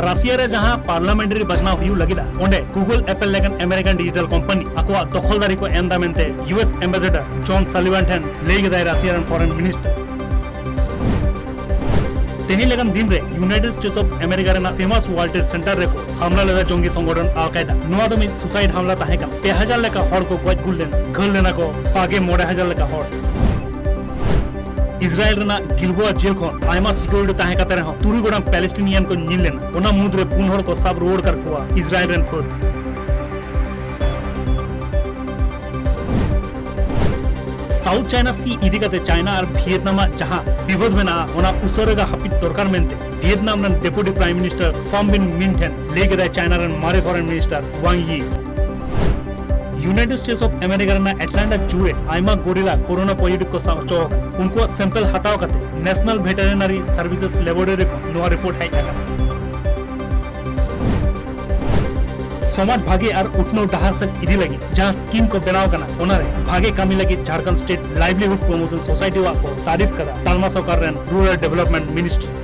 राशिया रे जहां पार्लियामेंट्री बचना हुई लगिदा ओंडे गूगल एप्पल लेगन अमेरिकन डिजिटल कंपनी अकवा दखलदारी को एंदा मेंते यूएस एम्बेसडर जॉन सलिवान ठेन लेगिदा राशिया रन फॉरेन मिनिस्टर तेनी लेगन दिन रे यूनाइटेड स्टेट्स ऑफ अमेरिका रेना फेमस वर्ल्ड ट्रेड सेंटर रे को हमला लेदा जोंगी संगठन अलकायदा नोआ दो मित सुसाइड हमला ताहेका 1000 लेका हड़ को गज गुल लेना घर लेना को पागे 9000 लेका हड़ इजराइल रेना गिलबोआ जेल को आयमा सिक्योरिटी ताहेका तेरे हो तुरी गोडा पैलेस्टीनियन को निल लेना ओना मुद्रे पुन हड़ को सब रोड कर कुआ इजराइल रेन फुट साउथ चाइना सी इदिकाते चाइना और वियतनाम जहां विरोध में ना ओना उसरेगा हपित दरकार मेंते वियतनाम रन deputy prime minister Pham Binh मिनथेन लेगेदा चाइना रन मारे foreign minister Wang Yi United States of America रन एटलांटा जुए आइमा गोरिल्ला कोरोना पॉजिटिव को साचो उनको सैंपल हटाओ कते नेशनल वेटरनरी सर्विसेज लेबोरेटरी को नोआ रिपोर्ट है समाज भागे और उठनो डहार से इदी लगी जहां स्कीम को बनाव कना ओनारे भागे कामी लगी Jharkhand state livelihood promotion society वा को तारीफ कदा तालमा सरकार rain rural development ministry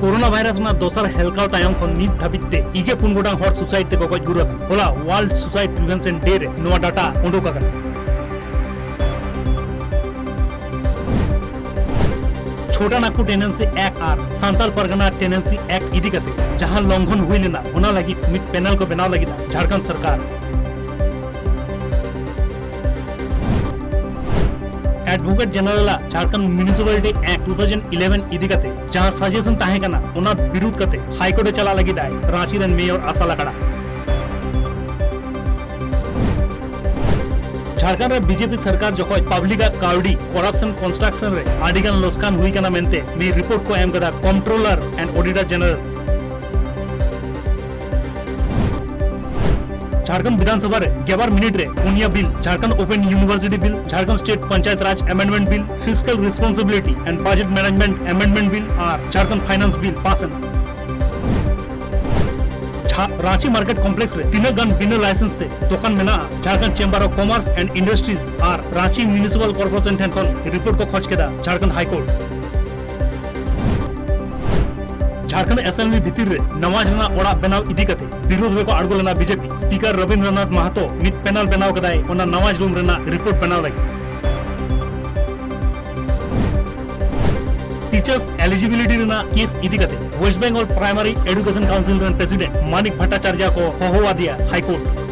corona virus ना दोसर हेल्काव तायम खन नित धाबिते इगे पुनगोडा हर सोसाइटी को गज गुरु होला वर्ल्ड सुसाइड प्रिवेंशन डे रे नोआ डाटा उंडोका कना छोटा नागपुर टेनेंसी एक्ट और सांताल परगना टेनेंसी एक्ट इदी कते जहां लंघन हुई लेना होना लगी मिट पैनल को बनाव लगी झारखंड सरकार advocate general Jharkhand municipality act 2011 इदी कते जहां सजेशन ताहे कना ओना विरोध कते हाई कोर्ट चला लगी दाय रांची रन मेयर आशा लकड़ा झारखंड रे बीजेपी सरकार जखो पब्लिक काउडी करप्शन कंस्ट्रक्शन रे आडिगन लोस्कान हुई कना मेंते मी रिपोर्ट को एम कदा controller and auditor general Jharkhand विधानसभा रे 11 मिनट रे उनिया bill Jharkhand open university bill Jharkhand state panchayat raj amendment bill fiscal responsibility and budget management amendment bill और झारखंड फाइनेंस बिल पास है रांची मार्केट कॉम्प्लेक्स रे तीन गन बिना लाइसेंस थे दुकान में ना Jharkhand chamber of commerce and industries और रांची म्युनिसिपल कॉर्पोरेशन ठेन खन रिपोर्ट को खोज केदा Jharkhand high court Jharkhand assembly भीतर रे नवाज ना ओड़ा बनाव इदी कते विरोध रे को आड़गो लेना बीजेपी स्पीकर रविंद्रनाथ महतो मिट पैनल बनाव कदाय ओना नवाज रूम रेना रिपोर्ट बनाव लगी टीचर्स एलिजिबिलिटी रेना केस इदी कते West Bengal primary education council रेन प्रेसिडेंट मानिक भट्टाचार्य को होहोवा दिया हाई कोर्ट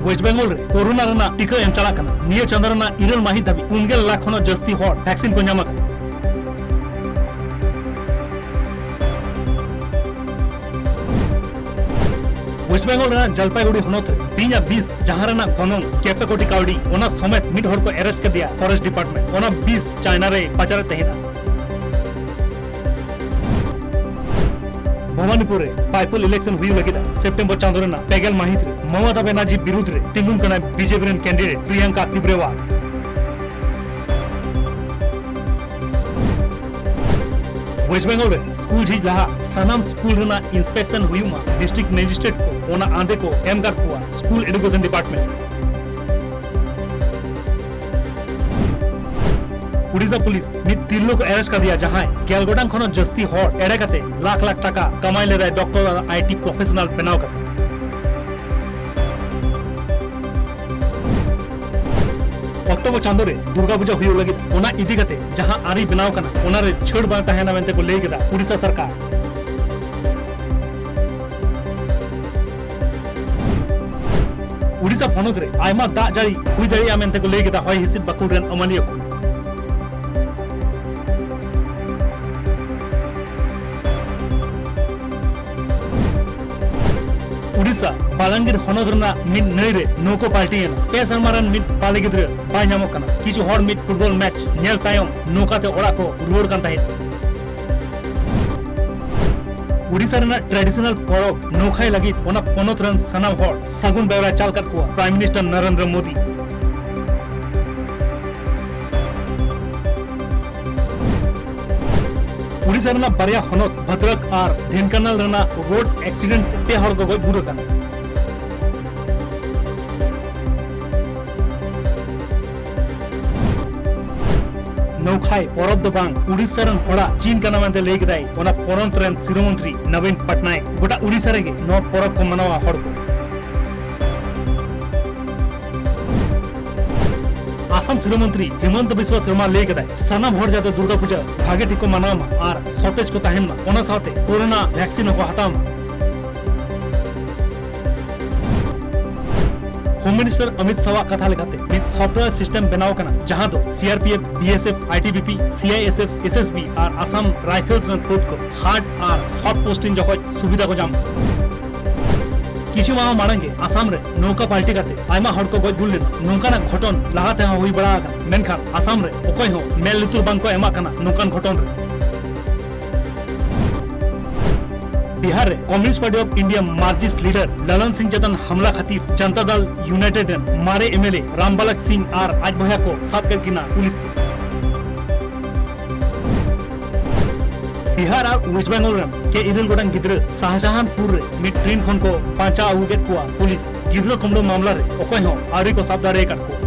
वेस्ट बंगाल रे कोरोना रेना टीका एम चला कना निये चंद्रना इरल माही धाबी 9 लाख खन जस्ती हर वैक्सीन को ᱧᱟᱢ आकना वेस्ट बंगाल रेना जलपाईगुड़ी हनत बिना 20 जहां रेना गनम केपे कोटी काउडी ओना समेत मिड हर को अरेस्ट कर दिया फॉरेस्ट डिपार्टमेंट ओना 20 चाइना रे पचारे तहिना भवानीपुर रे बाइपोल इलेक्शन हुई लगिदा सेप्टेम्बर चांदो रेना पेगल माहित रे ममता बनर्जी विरुद्ध रे तिंगुन कना बीजेपी रेन कैंडिडेट प्रियंका तिब्रेवाल वेस्ट बंगाल रे स्कूल झिज लहा सनाम स्कूल रेना इंस्पेक्शन हुईमा डिस्ट्रिक्ट मजिस्ट्रेट को ओना आंदे को एम कर कुआ school education department Orissa police मित तिरलो को अरेस्ट कर दिया जहां गेलगोडांग खनो जस्ती हर एड़े कते लाख लाख टाका कमाई ले रहा डॉक्टर और आईटी प्रोफेशनल बनाव कते अक्टोबर चांदो रे दुर्गा पूजा हुई लगी ओना इदी कते जहां आरी बनाव कना ओना रे छेड़ बा तहेना मेंते को ले गेदा उड़ीसा सरकार उड़ीसा पनोत रे आयमा दा जारी हुई दरिया मेंते को ले गेदा होय हिसित बकुल रेन अमानिया को उड़ीसा बालांगीर हनद रेना मिड नई रे नौको पार्टी एना पे सरमारन मिड पाले गिद्रे बाय ᱧᱟᱢᱚᱜ कना किछु हर मिड फुटबॉल मैच नेल तायम नौकाते ओड़ा को रुवाड़ कान ताहे उड़ीसा रेना ट्रेडिशनल परब नौखाई लगी ओना पनोत रन सनाम हर सागुन बेवरा चालकत को प्राइम मिनिस्टर नरेंद्र मोदी उड़ीसा रेना बारिया हनत भद्रक और ढेंकानाल रेना रोड एक्सीडेंट पे हर को गय गुरु कना नौखाई परब दो बांग उड़ीसा रन होड़ा चीन का नाम लई गदाई ओना पोरंत रन सिरोमंत्री नवीन पटनायक गोटा उड़ीसा रेगे नो परब को मनावा हड़ को आसाम सिरोमंत्री हेमंत बिस्वा शर्मा लई गदाई सनाम हड़ जाते दुर्गा पूजा भागे ठिक को मनावा और सतेज को तहन मा ओना साथे कोरोना वैक्सीन को हताम होम मिनिस्टर अमित शाह कथा लेखाते मिद सॉफ्टवेयर सिस्टम बनाव कना जहां दो CRPF BSF ITBP CISF SSB और आसाम राइफल्स रन खुद को हार्ड और शॉर्ट पोस्टिंग जखो सुविधा को जाम किछु माह मारंगे आसाम रे नौका पार्टी काते आयमा हड़ को गज गुल नौका ना घटन लहाते हुई बड़ा मेनखान आसाम रे ओकय हो मेल लुतुर बांग को एमा कना नौकान घटन रे बिहार रे कम्युनिस्ट पार्टी ऑफ इंडिया मार्क्सिस्ट लीडर ललन सिंह चेतन हमला खातिर जनता दल यूनाइटेड मारे एमएलए रामबालक सिंह और आज भैया को साफ कर किना पुलिस बिहार और वेस्ट बेंगल के इरल गोटांग गिद्र शाहजहानपुर रे मिड ट्रेन खन को पांचा उगेट को पुलिस गिद्र कमडो मामला रे ओकय हो आरी को साफ दारे काट को